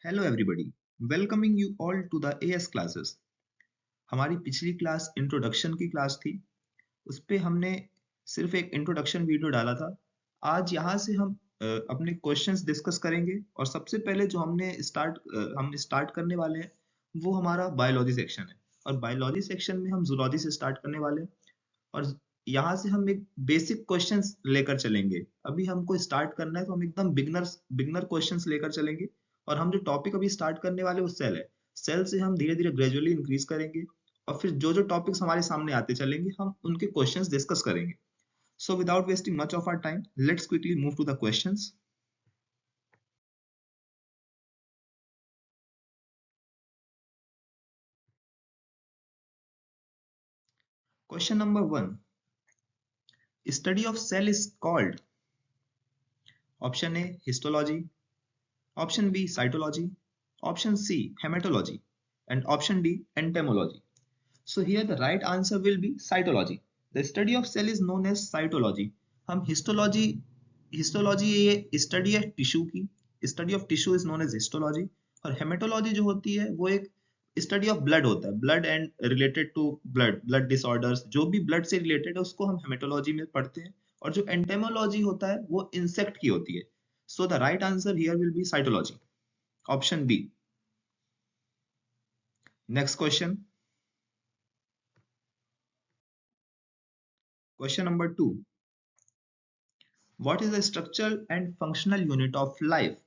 Hello everybody, welcoming you all to the AS classes. हमारी पिछली class introduction की class थी। उस पे हमने सिर्फ एक इंट्रोडक्शन वीडियो डाला था। आज यहाँ से हम अपने क्वेश्चंस डिस्कस करेंगे और सबसे पहले जो हमने स्टार्ट करने वाले हैं वो हमारा बायोलॉजी सेक्शन है। और बायोलॉजी सेक्शन में हम जूलॉजी से स्टार्ट करने वाले हैं और यहाँ से हम एक बेसिक क्वेश्चंस लेकर चलेंगे। अभी हमको स्टार्ट करना है तो हम एकदम बिगनर क्वेश्चंस लेकर चलेंगे। और हम जो टॉपिक अभी स्टार्ट करने वाले वो सेल है। सेल से हम धीरे धीरे ग्रेजुअली इंक्रीज करेंगे और फिर जो जो टॉपिक्स हमारे सामने आते चलेंगे हम उनके क्वेश्चंस डिस्कस करेंगे। So without wasting much of our time, let's quickly move to the questions. Question number 1, study of cell is called. Option A histology, option B cytology, option C hematology, and option D entomology. So here the right answer will be cytology. The study of cell is known as cytology. हम histology ये study है tissue की, study of tissue is known as histology। और hematology जो होती है वो एक स्टडी ऑफ ब्लड होता है, blood and related to blood disorders, जो भी ब्लड से रिलेटेड है उसको हम हेमेटोलॉजी में पढ़ते हैं। और जो एंटेमोलॉजी होता है वो इंसेक्ट की होती है। So the right answer here will be cytology, option B. Next question, question number 2, what is the structural and functional unit of life?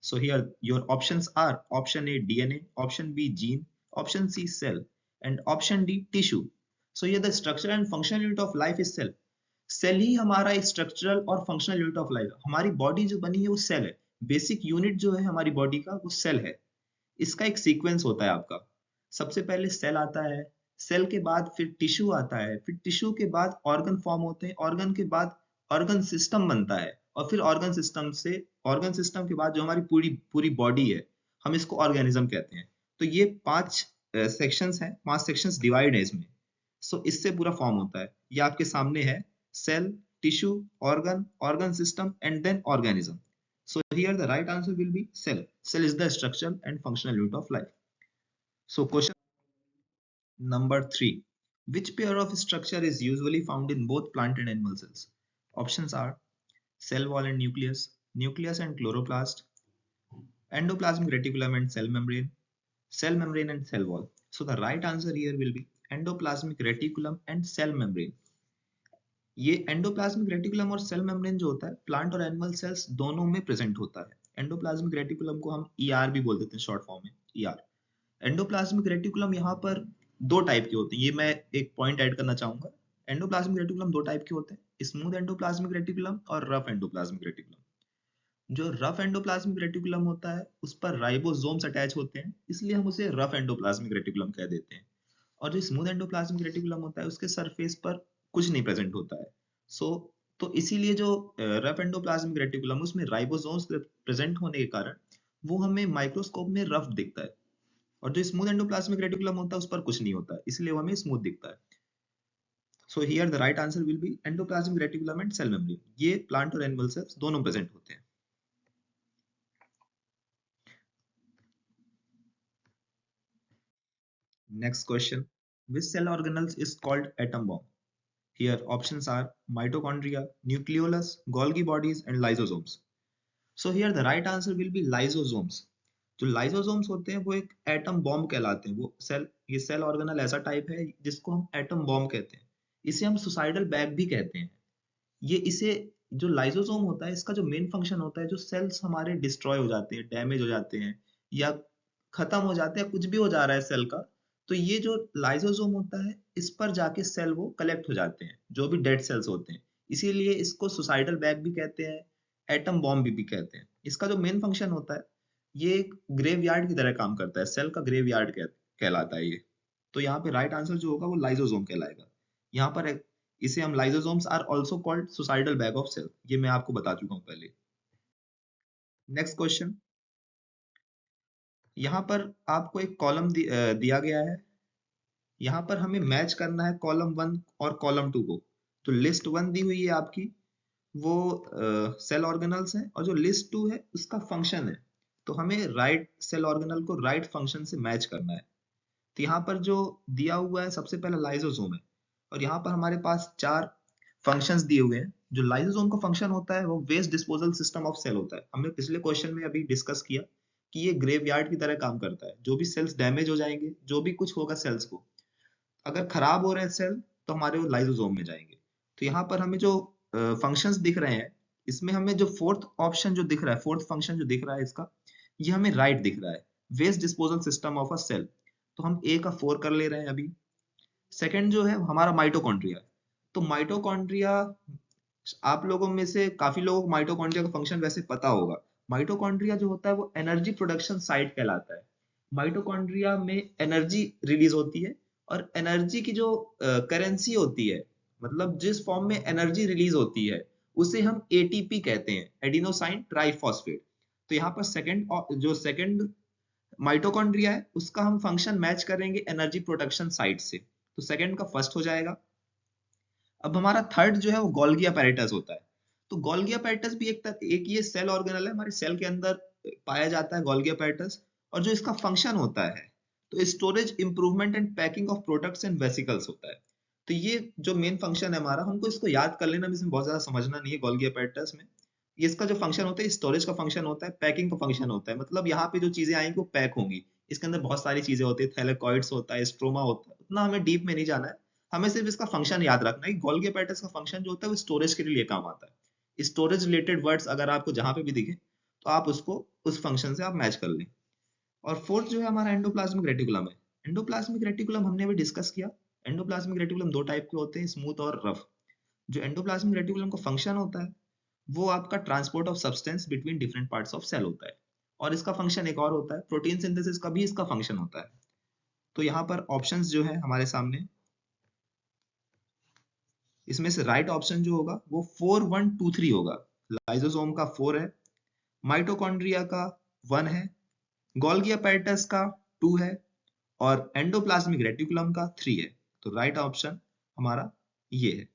So here your options are option A DNA, option B gene, option C cell, and option D tissue. So here the structural and functional unit of life is cell. Cell ही हमारा structural और functional unit of life. हमारी body जो बनी है वो cell है। Basic unit जो है हमारी बॉडी का वो सेल है। इसका एक सीक्वेंस होता है आपका। सबसे पहले सेल आता है, सेल के बाद फिर टिश्यू आता है, फिर टिश्यू के बाद ऑर्गन फॉर्म होते हैं, ऑर्गन के बाद ऑर्गन सिस्टम बनता है, और फिर ऑर्गन सिस्टम के बाद जो हमारी पूरी पूरी बॉडी है हम इसको ऑर्गेनिज्म कहते हैं। तो ये 5 सेक्शंस हैं, 5 सेक्शंस डिवाइड है इसमें। सो इससे पूरा फॉर्म होता है। ये आपके सामने है, cell, tissue, organ system, and then organism. So here the right answer will be cell. Cell is the structural and functional unit of life. So question number 3. Which pair of structure is usually found in both plant and animal cells? Options are cell wall and nucleus and chloroplast, endoplasmic reticulum and cell membrane and cell wall. So the right answer here will be endoplasmic reticulum and cell membrane. ये endoplasmic reticulum और cell membrane जो होता है plant और animal cells दोनों में present होता है। एंडोप्लाज्मिक रेटिकुलम को हम ईआर भी बोल देते हैं, शॉर्ट फॉर्म में ईआर। एंडोप्लाज्मिक रेटिकुलम यहाँ पर 2 टाइप के होते हैं, ये मैं एक पॉइंट ऐड करना चाहूंगा। एंडोप्लाज्मिक रेटिकुलम 2 टाइप के होते हैं, स्मूथ एंडोप्लाज्मिक रेटिकुलम और रफ एंडोप्लाज्मिक रेटिकुलम। जो रफ एंडोप्लाज्मिक रेटिकुलम होता है उस पर राइबोसोम्स अटैच होते हैं, इसलिए हम उसे रफ एंडोप्लाज्मिक रेटिकुलम कह देते हैं। और जो स्मूथ एंडोप्लाज्मिक रेटिकुलम होता है उसके सरफेस पर कुछ नहीं प्रेजेंट होता है। सो तो इसीलिए जो रफ एंडोप्लाज्मिक रेटिकुलम उसमें राइबोसोम्स प्रेजेंट होने के कारण वो हमें माइक्रोस्कोप में रफ दिखता है। और जो स्मूथ एंडोप्लाज्मिक रेटिकुलम होता है उस पर कुछ नहीं होता है, इसलिए वो हमें स्मूथ दिखता है। So here the right answer will be endoplasmic reticulum and cell membrane. ये प्लांट और एनिमल सेल्स दोनों प्रेजेंट होते हैं। Next question, which cell organelles is called atom bomb? Here options are mitochondria, nucleolus, Golgi bodies, and lysosomes. So here the right answer will be lysosomes. जो lysosomes होते हैं वो एक atom bomb कहलाते हैं। ये सेल ऑर्गेनल ऐसा type है जिसको हम एटम बॉम्ब कहते हैं। इसे हम सुसाइडल बैग भी कहते हैं। ये इसे जो लाइसोसोम होता है इसका जो मेन फंक्शन होता है, जो सेल्स हमारे डिस्ट्रॉय हो जाते हैं, डैमेज हो जाते हैं या खत्म हो जाते हैं, कुछ भी हो जा रहा है सेल का, तो ये जो लाइसोसोम होता है इस पर जाके सेल वो कलेक्ट हो जाते हैं, जो भी डेड सेल्स होते हैं। इसीलिए इसको सुसाइडल बैग भी कहते हैं, एटम बॉम्ब भी कहते हैं। इसका जो मेन फंक्शन होता है ये एक ग्रेवयार्ड की तरह काम करता है, सेल का ग्रेवयार्ड कहलाता है ये। तो यहाँ पे राइट आंसर जो होगा वो लाइसोसोम कहलाएगा। यहाँ पर इसे हम lysosomes are also called suicidal bag of cell, ये मैं आपको बता चुका हूँ पहले। नेक्स्ट क्वेश्चन, यहाँ पर आपको एक कॉलम दिया गया है। यहाँ पर हमें मैच करना है कॉलम 1 और कॉलम 2 को। तो लिस्ट 1 दी हुई है आपकी, वो सेल ऑर्गेनल्स है, और जो लिस्ट 2 है उसका फंक्शन है। तो हमें राइट सेल ऑर्गेनल को राइट फंक्शन से मैच करना है। तो यहाँ पर जो दिया हुआ है सबसे पहला लाइसोसोम है, और यहाँ पर हमारे पास 4 फंक्शंस दिए हुए हैं। जो लाइसोसोम का फंक्शन होता है वो waste disposal system of cell होता है। हमने पिछले क्वेश्चन में अभी डिस्कस किया कि ये ग्रेवयार्ड की तरह काम करता है। जो भी सेल्स डैमेज हो जाएंगे, जो भी कुछ होगा सेल्स को, अगर खराब हो रहे हैं सेल, तो हमारे वो लाइसोसोम में जाएंगे। तो यहाँ पर हमें जो फंक्शंस दिख रहे हैं, इसमें हमें जो फोर्थ ऑप्शन जो दिख रहा है, फोर्थ फंक्शन जो दिख रहा है इसका, ये हमें राइट दिख रहा है, waste disposal system of a cell. तो हम ए का 4 कर ले रहे हैं अभी। सेकंड जो है हमारा माइटोकॉन्ड्रिया। तो माइटोकॉन्ड्रिया, आप लोगों में से काफी लोगों को माइटोकॉन्ड्रिया का फंक्शन वैसे पता होगा। माइटोकॉन्ड्रिया जो होता है वो एनर्जी प्रोडक्शन साइट कहलाता है। माइटोकॉन्ड्रिया में एनर्जी रिलीज होती है, और एनर्जी की जो करेंसी होती है, मतलब जिस फॉर्म में एनर्जी रिलीज होती है, उसे हम एटीपी कहते हैं, एडिनोसाइन ट्राइफॉस्फेट। तो यहाँ पर जो सेकंड माइटोकॉन्ड्रिया है उसका हम फंक्शन मैच करेंगे एनर्जी प्रोडक्शन साइट से, तो सेकंड का फर्स्ट हो जाएगा। अब हमारा थर्ड जो है वो गोल्गी अपैरेटस होता है। तो गोल्गी अपैरेटस भी एक ये सेल ऑर्गेनल है, हमारे सेल के अंदर पाया जाता है गोल्गी अपैरेटस। और जो इसका फंक्शन होता है, तो storage, improvement and packing of products and vesicles होता है। तो ये जो मेन फंक्शन है हमारा, हमको इसको याद कर लेना, इसमें बहुत ज्यादा समझना नहीं है। गोल्गी अपैरेटस में इसका जो फंक्शन होता है, स्टोरेज का फंक्शन होता है, पैकिंग का फंक्शन होता है, मतलब यहाँ पे जो चीजें आएंगी वो पैक होंगी। इसके अंदर बहुत सारी चीजें होती है, थैलेकॉइड्स होता है, स्ट्रोमा होता है, उतना हमें डीप में नहीं जाना है। हमें सिर्फ इसका फंक्शन याद रखना है। गोल्गी अपैरेटस का फंक्शन जो होता है वो स्टोरेज के लिए काम आता है। स्टोरेज रिलेटेड वर्ड्स अगर आपको जहां पे भी दिखे, तो आप उसको उस फंक्शन से आप मैच कर लें। और फोर्थ जो है हमारा एंडोप्लाज्मिक रेटिकुलम है। एंडोप्लाज्मिक रेटिकुलम हमने अभी डिस्कस किया। एंडोप्लाज्मिक रेटिकुलम 2 टाइप के होते हैं, स्मूथ और रफ। जो एंडोप्लाज्मिक रेटिकुलम का फंक्शन होता है, वो आपका transport of substance between different parts of cell होता है। और इसका फंक्शन एक और होता है, प्रोटीन सिंथेसिस का भी इसका फंक्शन होता है। तो यहाँ पर ऑप्शंस जो है हमारे सामने, इसमें से राइट ऑप्शन जो होगा वो 4 1 2 3 होगा। लाइसोसोम का 4 है, माइटोकॉन्ड्रिया का 1 है, गोल्गी अपैरेटस का 2 है, और एंडोप्लाज्मिक रेटिकुलम का 3 है। तो राइट ऑप्शन हमारा ये है।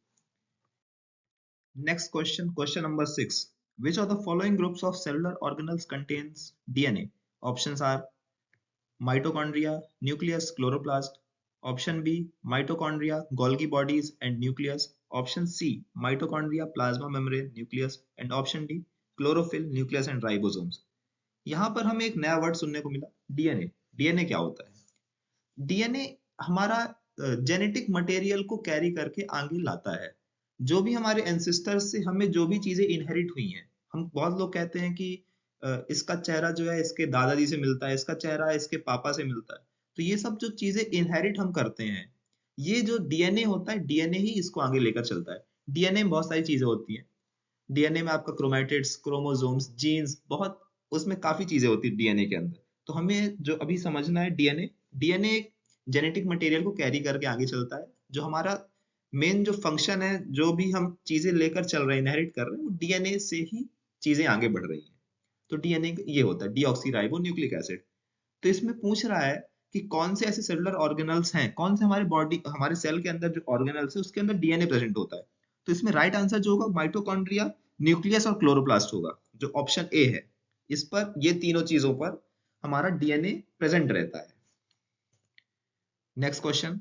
Next question, question number 6, which of the following groups of cellular organelles contains DNA? Options are mitochondria, nucleus, chloroplast. Option B, mitochondria, Golgi bodies and nucleus. Option C, mitochondria, plasma membrane, nucleus. And option D, chlorophyll, nucleus and ribosomes. यहाँ पर हमें एक नया word सुनने को मिला, DNA. DNA क्या होता है? डीएनए हमारा जेनेटिक मटेरियल को कैरी करके आगे लाता है। जो भी हमारे एंसेस्टर से हमें जो भी चीजें इनहेरिट हुई हैं, हम बहुत लोग कहते हैं कि इसका चेहरा जो है इसके दादाजी से मिलता है, इसका चेहरा इसके पापा से मिलता है। तो ये सब जो चीजें इनहेरिट हम करते हैं, ये जो डीएनए होता है, डीएनए ही इसको आगे लेकर चलता है। डीएनए में बहुत सारी चीजें होती हैं। डीएनए में आपका क्रोमैटिड्स, क्रोमोसोम्स, जीन्स, बहुत उसमें काफी चीजें होती है डीएनए के अंदर। तो हमें जो अभी समझना है, डीएनए डीएनए एक जेनेटिक मटेरियल को कैरी करके आगे चलता है। जो हमारा मेन जो फंक्शन है, जो भी हम चीजें लेकर चल रहे हैं, इनहेरिट कर रहे हैं, वो डीएनए से ही चीजें आगे बढ़ रही हैं। तो डीएनए ये होता है डीऑक्सी न्यूक्लिक एसिड। तो इसमें पूछ रहा है कि कौन से ऐसे सेलुलर ऑर्गेनल्स हैं, कौन से हमारे बॉडी, हमारे सेल के अंदर जो ऑर्गेनल्स है उसके अंदर डीएनए प्रेजेंट होता है। तो इसमें राइट आंसर जो होगा माइटोकॉन्ड्रिया, न्यूक्लियस और क्लोरोप्लास्ट होगा, जो ऑप्शन ए है। इस पर, ये तीनों चीजों पर हमारा डीएनए प्रेजेंट रहता है। Next question,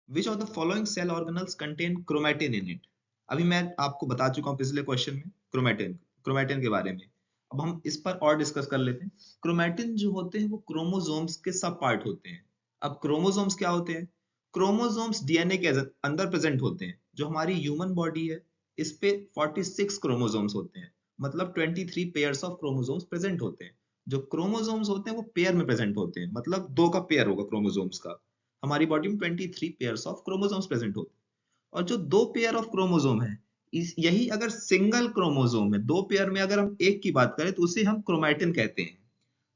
which of the following cell organelles contain chromatin in it? अभी मैं आपको बता चुका हूं पिछले क्वेश्चन में क्रोमैटिन क्रोमैटिन के बारे में। अब हम इस पर और डिस्कस कर लेते हैं। क्रोमैटिन जो होते हैं वो क्रोमोसोम्स के सब पार्ट होते हैं। अब क्रोमोसोम्स क्या होते हैं? क्रोमोसोम्स डीएनए के अंदर प्रेजेंट होते हैं। जो हमारी ह्यूमन बॉडी है, इस पे 46 क्रोमोसोम्स होते हैं, मतलब 23 पेयर्स ऑफ क्रोमोसोम्स प्रेजेंट होते हैं। जो क्रोमोसोम्स होते हैं वो पेयर में प्रेजेंट होते हैं, मतलब 2 का पेयर होगा क्रोमोसोम्स का। हमारी बॉडी में 23 पेयर्स ऑफ क्रोमोसोम्स प्रेजेंट होते हैं। और जो 2 पेयर ऑफ क्रोमोसोम है, यही अगर सिंगल क्रोमोसोम है, 2 पेयर में अगर हम एक की बात करें, तो उसे हम क्रोमैटिन कहते हैं।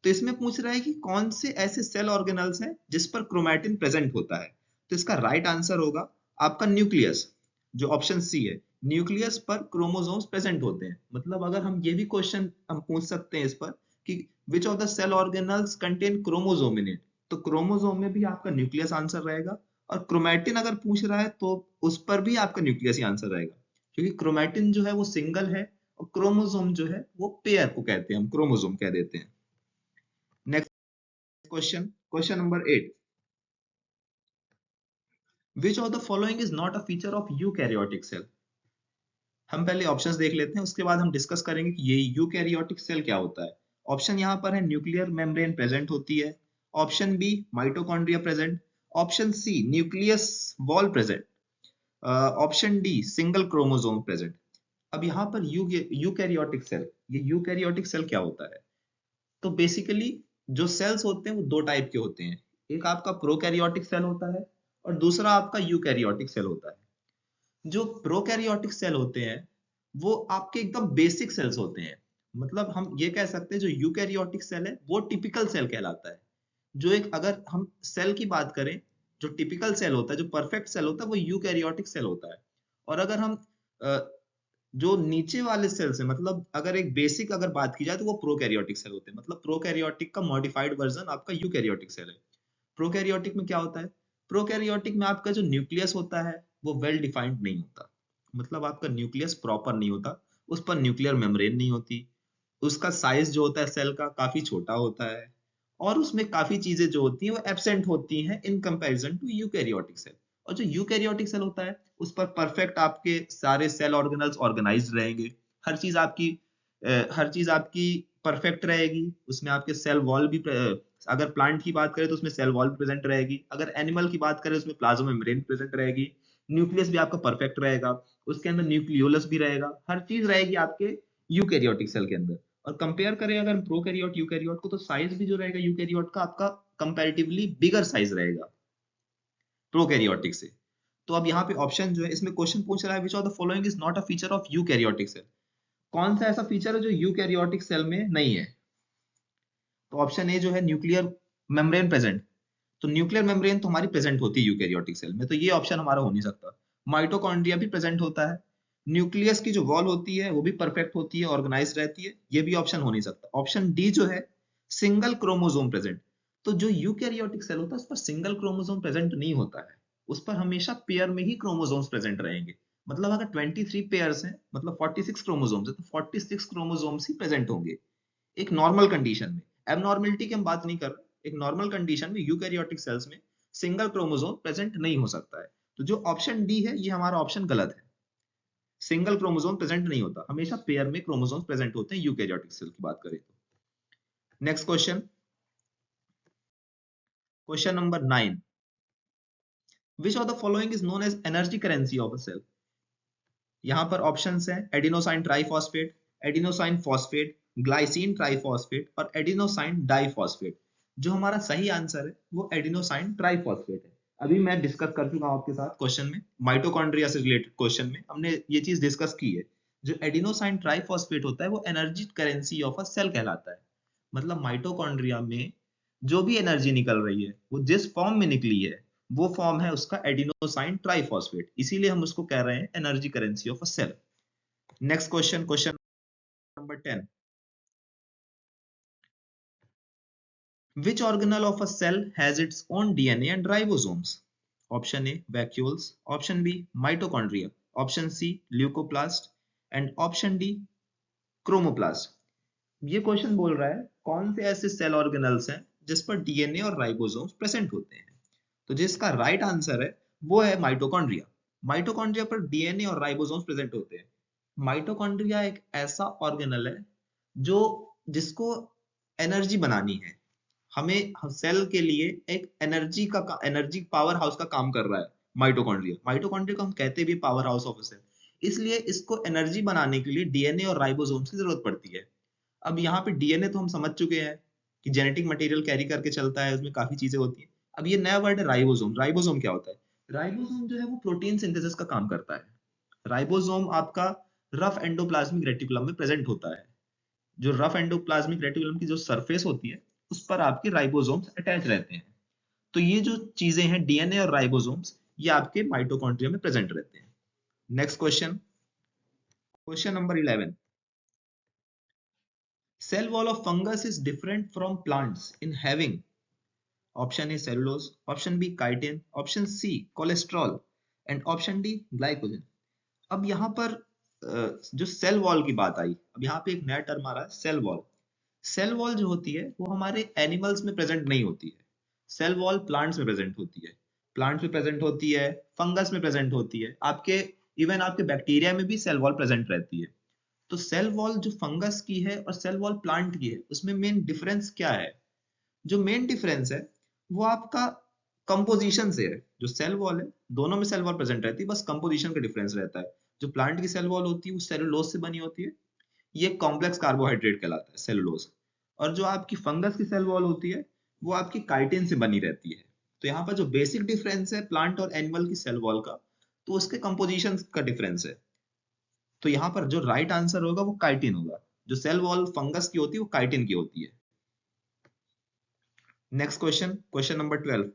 तो इसमें पूछ रहा है कि कौन से ऐसे सेल ऑर्गेनल्स हैं जिस पर क्रोमैटिन प्रेजेंट होता है। तो इसका राइट आंसर होगा आपका न्यूक्लियस, जो ऑप्शन सी है। न्यूक्लियस पर क्रोमोसोम्स प्रेजेंट होते हैं। मतलब अगर हम ये भी क्वेश्चन हम पूछ सकते हैं इस पर कि which of the cell organelles contain chromosome in it, तो क्रोमोसोम में भी आपका न्यूक्लियस आंसर रहेगा। और क्रोमैटिन अगर पूछ रहा है तो उस पर भी आपका न्यूक्लियस ही आंसर रहेगा, क्योंकि क्रोमैटिन जो है वो सिंगल है, और क्रोमोसोम जो है वो पेयर को कहते हैं, हम क्रोमोसोम कह देते हैं। Next question, question number 8, which of the following is not a feature of eukaryotic cell. हम पहले ऑप्शंस देख लेते हैं, उसके बाद हम डिस्कस करेंगे कि ये यूकैरियोटिक सेल क्या होता है। ऑप्शन यहाँ पर है न्यूक्लियर मेम्ब्रेन प्रेजेंट होती है, option B mitochondria present, option C nucleus wall present, option D single chromosome present. अब यहाँ पर यूकैरियोटिक सेल, ये यूकैरियोटिक सेल क्या होता है? तो बेसिकली जो सेल्स होते हैं वो दो टाइप के होते हैं, एक आपका प्रोकैरियोटिक सेल होता है और दूसरा आपका यूकैरियोटिक सेल होता है। जो प्रोकैरियोटिक सेल होते हैं वो आपके एकदम बेसिक सेल्स होते हैं, मतलब हम ये कह सकते हैं जो यूकैरियोटिक सेल है वो टिपिकल सेल कहलाता है। जो एक, अगर हम सेल की बात करें, जो टिपिकल सेल होता है, जो परफेक्ट सेल होता है, वो यूकैरियोटिक सेल होता है। और अगर हम जो नीचे वाले सेल्स है, मतलब अगर एक बेसिक अगर बात की जाए तो वो प्रोकैरियोटिक सेल होते हैं, मतलब प्रोकैरियोटिक का मॉडिफाइड वर्जन आपका यूकैरियोटिक सेल है। प्रोकैरियोटिक में क्या होता है? प्रोकैरियोटिक में आपका जो न्यूक्लियस होता है वो वेल डिफाइंड नहीं होता, मतलब आपका न्यूक्लियस प्रॉपर नहीं होता, उस पर न्यूक्लियर मेम्ब्रेन नहीं होती, उसका साइज जो होता है सेल का काफी छोटा होता है, और उसमें काफी चीजें जो होती हैं वो एब्सेंट होती हैं in comparison to eukaryotic cell. और जो यूकैरियोटिक सेल होता है उस पर परफेक्ट आपके सारे सेल ऑर्गेनल्स ऑर्गेनाइज्ड रहेंगे, हर चीज आपकी परफेक्ट रहेगी, उसमें आपके सेल वॉल भी अगर प्लांट की बात करें तो उसमें सेल वॉल प्रेजेंट रहेगी, अगर एनिमल की बात करें उसमें प्लाज्मा मेम्ब्रेन प्रेजेंट रहेगी, न्यूक्लियस भी आपका परफेक्ट रहेगा, उसके अंदर न्यूक्लियोलस भी रहेगा, हर चीज रहेगी आपके यूकैरियोटिक सेल के अंदर। और कंपेयर करें अगर प्रोकैरियोट यूकैरियोट को, तो साइज भी जो रहेगा यूकैरियोट का आपका कंपैरेटिवली बिगर साइज रहेगा प्रोकैरियोटिक से। तो अब यहाँ पे ऑप्शन जो है, इसमें क्वेश्चन पूछ रहा है which of the following is not a feature of eukaryotic cell, कौन सा ऐसा फीचर है जो यूकैरियोटिक सेल में नहीं है? तो ऑप्शन ए जो है न्यूक्लियर मेम्ब्रेन प्रेजेंट, तो न्यूक्लियर मेम्ब्रेन तो हमारी प्रेजेंट होती है यूकैरियोटिक सेल में, तो ये ऑप्शन हमारा हो नहीं सकता। माइटोकॉन्ड्रिया भी प्रेजेंट होता है, न्यूक्लियस की जो वॉल होती है वो भी परफेक्ट होती है, ऑर्गेनाइज रहती है, ये भी ऑप्शन हो नहीं सकता। ऑप्शन डी जो है सिंगल क्रोमोसोम प्रेजेंट, तो जो यूकैरियोटिक सेल होता है उस पर सिंगल क्रोमोसोम प्रेजेंट नहीं होता है, उस पर हमेशा पेयर में ही क्रोमोसोम्स प्रेजेंट रहेंगे। मतलब अगर 23 पेयर्स हैं, मतलब 46 क्रोमोसोम्स है, तो 46 क्रोमोसोम्स ही प्रेजेंट होंगे एक नॉर्मल कंडीशन में। एबनॉर्मलिटी की हम बात नहीं कर रहे, एक नॉर्मल कंडीशन में यूकैरियोटिक सेल्स में सिंगल क्रोमोसोम प्रेजेंट नहीं हो सकता है। तो जो ऑप्शन डी है ये हमारा ऑप्शन गलत है, सिंगल क्रोमोसोम प्रेजेंट नहीं होता, हमेशा पेयर में क्रोमोसोम प्रेजेंट होते हैं यूकैरियोटिक सेल की बात करें तो। Next question, question number 9, which of the following is known as energy currency of a cell. यहाँ पर ऑप्शंस हैं adenosine triphosphate, adenosine phosphate, glycine triphosphate और एडिनोसाइन डाइफॉस्फेट। जो हमारा सही आंसर है वो एडिनोसाइन ट्राइफॉस्फेट है। अभी मैं डिस्कस कर चुका हूं आपके साथ क्वेश्चन में, माइटोकॉन्ड्रिया से रिलेटेड क्वेश्चन में हमने ये चीज डिस्कस की है। जो एडिनोसाइन ट्राइफॉस्फेट होता है वो energy currency of a cell कहलाता है, मतलब माइटोकॉन्ड्रिया में जो भी एनर्जी निकल रही है वो जिस फॉर्म में निकली है वो फॉर्म है उसका एडिनोसाइन ट्राइफॉस्फेट, इसीलिए हम उसको कह रहे हैं energy currency of a cell. Next question, question number 10, which organelle of a cell has its own DNA and ribosomes? Option A vacuoles, option B mitochondria, option C leucoplast and option D chromoplast। ये question बोल रहा है कौन से ऐसे cell organelles हैं जिस पर डीएनए और राइबोसोम्स प्रेजेंट होते हैं। तो जिसका राइट आंसर है वो है माइटोकॉन्ड्रिया। माइटोकॉन्ड्रिया पर डीएनए और राइबोसोम्स प्रेजेंट होते हैं। माइटोकॉन्ड्रिया एक ऐसा ऑर्गेनल है जो जिसको एनर्जी बनानी है, हमें सेल के लिए एक एनर्जी पावर हाउस का काम कर रहा है माइटोकॉन्ड्रिया। माइटोकॉन्ड्रिया को हम कहते भी पावर हाउस ऑफ सेल, इसलिए इसको एनर्जी बनाने के लिए डीएनए और राइबोसोम्स की जरूरत पड़ती है। अब यहाँ पे डीएनए तो हम समझ चुके हैं कि जेनेटिक मटेरियल कैरी करके चलता है, उसमें काफी चीजें होती हैं। अब ये नया वर्ड है राइबोसोम। राइबोसोम क्या होता है? राइबोसोम जो है वो प्रोटीन सिंथेसिस का काम करता है। राइबोसोम आपका रफ एंडोप्लाज्मिक रेटिकुलम में प्रेजेंट होता है। जो रफ एंडोप्लाज्मिक रेटिकुलम की जो सरफेस होती है उस पर आपके राइबोसोम्स अटैच रहते हैं। तो ये जो चीजें हैं डीएनए और राइबोसोम्स, ये आपके माइटोकॉन्ड्रिया में प्रेजेंट रहते हैं। Next question, question number 11, cell wall of fungus is different from plants in having option A cellulose, option B chitin, option C cholesterol and option D glycogen। अब यहाँ पर जो सेल वॉल की बात आई, अब यहाँ पे एक नया टर्म आ रहा है, सेल वॉल। सेल वॉल जो होती है वो हमारे एनिमल्स में प्रेजेंट नहीं होती है। सेल वॉल प्लांट्स में प्रेजेंट होती है, प्लांट्स में प्रेजेंट होती है, फंगस में प्रेजेंट होती है, आपके इवन आपके बैक्टीरिया में भी सेल वॉल प्रेजेंट रहती है। तो सेल वॉल जो फंगस की है और सेल वॉल प्लांट की है, उसमें मेन डिफरेंस क्या है? जो मेन डिफरेंस है वो आपका कंपोजिशन से है। जो सेल वॉल है, दोनों में सेल वॉल प्रेजेंट रहती है, बस कंपोजिशन का डिफरेंस रहता है। जो प्लांट की सेल वॉल होती है वो सेलुलोज से बनी होती है, ये कॉम्प्लेक्स कार्बोहाइड्रेट कहलाता है सेलुलोज। और जो आपकी फंगस की सेल वॉल होती है वो आपकी काइटिन से बनी रहती है। तो यहाँ पर जो बेसिक डिफरेंस है प्लांट और एनिमल की सेल वॉल का, तो उसके कंपोजिशन का डिफरेंस है। तो यहाँ पर जो राइट आंसर होगा वो काइटिन होगा। जो सेल वॉल फंगस की होती है वो काइटिन की होती है। Next question, question number 12।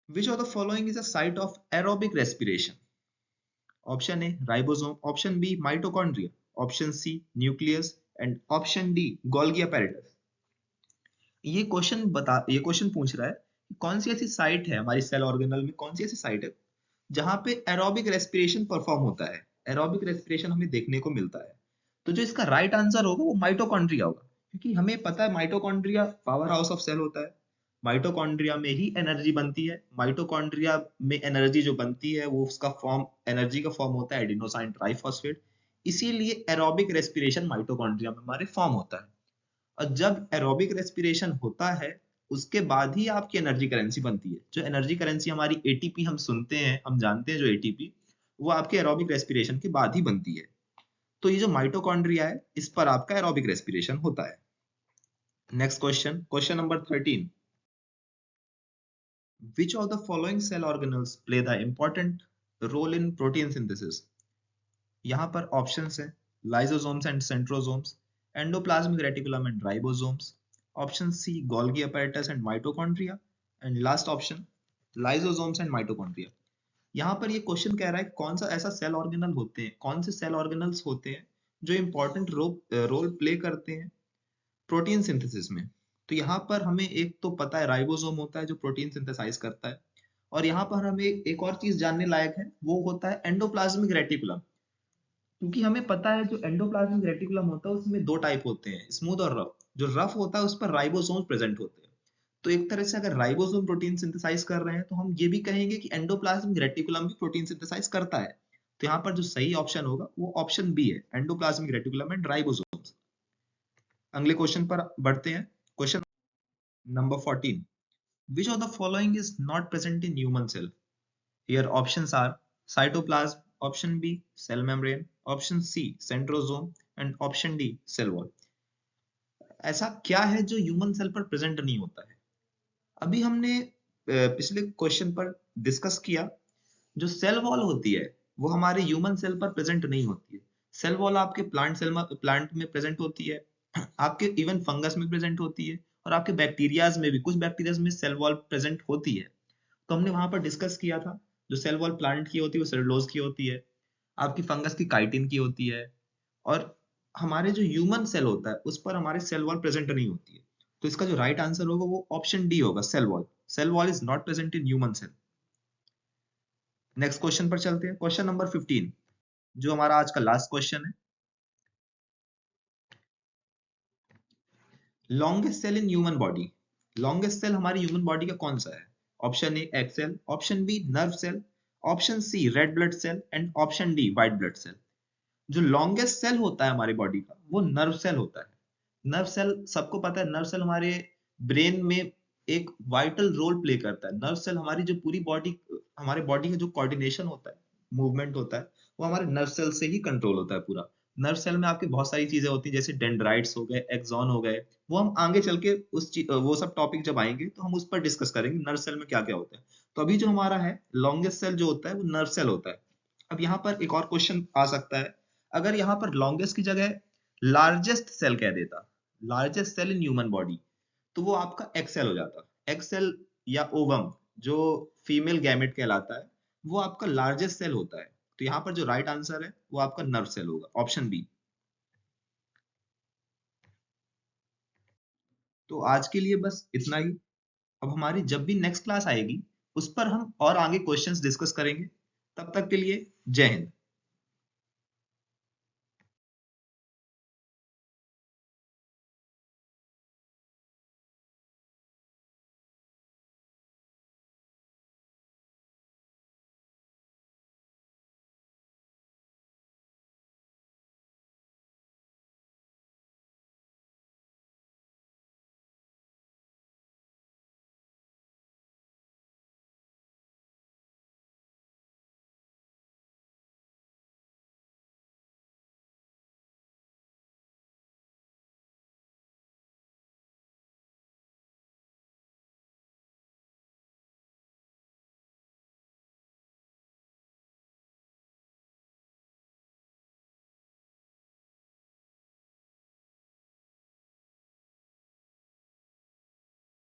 Which of the following is a site of aerobic respiration? Option A ribosome, option B mitochondria, option C nucleus and option D Golgi apparatus. ये question पूछ रहा है कि कौन सी ऐसी साइट है हमारी सेल ऑर्गेनल में, कौन सी ऐसी साइट है जहां पे एरोबिक रेस्पिरेशन परफॉर्म होता है, एरोबिक रेस्पिरेशन हमें देखने को मिलता है। तो जो इसका राइट आंसर होगा वो माइटोकॉन्ड्रिया होगा, क्योंकि हमें पता है mitochondria power house of cell होता है। माइटोकॉन्ड्रिया में ही एनर्जी बनती है, माइटोकॉन्ड्रिया में एनर्जी जो बनती है वो उसका फॉर्म, एनर्जी का फॉर्म होता है एडिनोसाइन ट्राइफॉस्फेट। इसीलिए एरोबिक रेस्पिरेशन माइटोकॉन्ड्रिया में हमारे फॉर्म होता है। और जब एरोबिक रेस्पिरेशन होता है उसके बाद ही आपकी एनर्जी करेंसी बनती है। जो एनर्जी करेंसी हमारी एटीपी हम सुनते हैं, हम जानते हैं जो एटीपी, वो आपके एरोबिक रेस्पिरेशन के बाद ही बनती है। तो ये जो माइटोकॉन्ड्रिया है इस पर आपका एरोबिक रेस्पिरेशन होता है। Next question, question number 13। Which of the following cell organelles play the important role in protein synthesis? यहाँ पर ऑप्शंस हैं, lysosomes and centrosomes, endoplasmic reticulum and ribosomes, option C Golgi apparatus and mitochondria, and last option lysosomes and mitochondria. यहाँ पर ये question कह रहा है कौन सा ऐसा सेल ऑर्गेनल होते हैं, कौन से सेल ऑर्गेनल्स होते हैं जो इंपॉर्टेंट रोल प्ले करते हैं प्रोटीन सिंथेसिस में। तो यहाँ पर हमें एक तो पता है राइबोसोम होता है जो प्रोटीन सिंथेसाइज करता है, और यहाँ पर हमें एक और चीज जानने लायक है, वो होता है एंडोप्लाज्मिक रेटिकुलम। क्योंकि हमें पता है जो एंडोप्लाज्मिक रेटिकुलम होता है उसमें दो टाइप होते हैं, स्मूथ और रफ। जो रफ होता है उस पर राइबोसोम्स प्रेजेंट होते हैं। तो एक तरह से अगर राइबोसोम प्रोटीन सिंथेसाइज कर रहे हैं तो हम ये भी कहेंगे कि एंडोप्लाज्मिक रेटिकुलम भी प्रोटीन सिंथेसाइज करता है। तो यहाँ पर जो सही ऑप्शन होगा वो ऑप्शन बी है, एंडोप्लाज्मिक रेटिकुलम एंड राइबोसोम्स। अगले क्वेश्चन पर बढ़ते हैं, question number 14। Which of the following is not present in human cell? Here options are cytoplasm, option B cell membrane, option C centrosome and option D cell wall. ऐसा क्या है जो human cell पर present नहीं होता है? अभी हमने पिछले क्वेश्चन पर डिस्कस किया, जो सेल वॉल होती है वो हमारे ह्यूमन सेल पर प्रेजेंट नहीं होती है। सेल वॉल आपके प्लांट में प्रेजेंट होती है, आपके इवन फंगस में प्रेजेंट होती है, और आपके बैक्टीरियाज में भी, कुछ बैक्टीरियाज में सेल वॉल प्रेजेंट होती है। तो हमने वहां पर डिस्कस किया था जो सेल वॉल प्लांट की होती है वो सेलुलोज की होती है, आपकी फंगस की काइटिन की होती है, और हमारे जो ह्यूमन सेल होता है उस पर हमारे सेल वॉल प्रेजेंट नहीं होती है। तो इसका जो राइट आंसर होगा वो ऑप्शन डी होगा, cell wall. Cell wall is not present in human cell. Next question पर चलते हैं, क्वेश्चन नंबर 15, जो हमारा आज का लास्ट क्वेश्चन है। Longest cell in human body, longest cell हमारी ह्यूमन बॉडी का कौन सा है? Option A egg cell, option B nerve cell, option C red blood cell and option D white blood cell. जो लॉन्गेस्ट सेल होता है हमारी बॉडी का वो नर्व सेल होता है। नर्व सेल सबको पता है, नर्व सेल हमारे ब्रेन में एक वाइटल रोल प्ले करता है। नर्व सेल हमारी जो पूरी बॉडी, हमारे बॉडी का जो कोऑर्डिनेशन होता है, मूवमेंट होता है, वो हमारे नर्व सेल से ही कंट्रोल होता है पूरा। नर्व सेल में आपके बहुत सारी चीजें होती हैं, जैसे डेंड्राइट्स हो गए, एक्सॉन हो गए। वो हम आगे चल के वो सब टॉपिक जब आएंगे तो हम उस पर डिस्कस करेंगे नर्व सेल में क्या क्या होता है। तो अभी जो हमारा है लॉन्गेस्ट सेल जो होता है वो नर्व सेल होता है। अब यहाँ पर एक और क्वेश्चन आ सकता है, अगर यहाँ पर लॉन्गेस्ट की जगह लार्जेस्ट सेल कह देता, largest cell in human body, तो वो आपका एक्सेल हो जाता। एक्सेल या ओवम जो फीमेल गैमेट कहलाता है, वो आपका लार्जेस्ट सेल होता है। तो यहाँ पर जो राइट आंसर है वो आपका नर्व सेल होगा, ऑप्शन बी। तो आज के लिए बस इतना ही। अब हमारी जब भी नेक्स्ट क्लास आएगी उस पर हम और आगे क्वेश्चंस डिस्कस करेंगे। तब तक के लिए जय हिंद।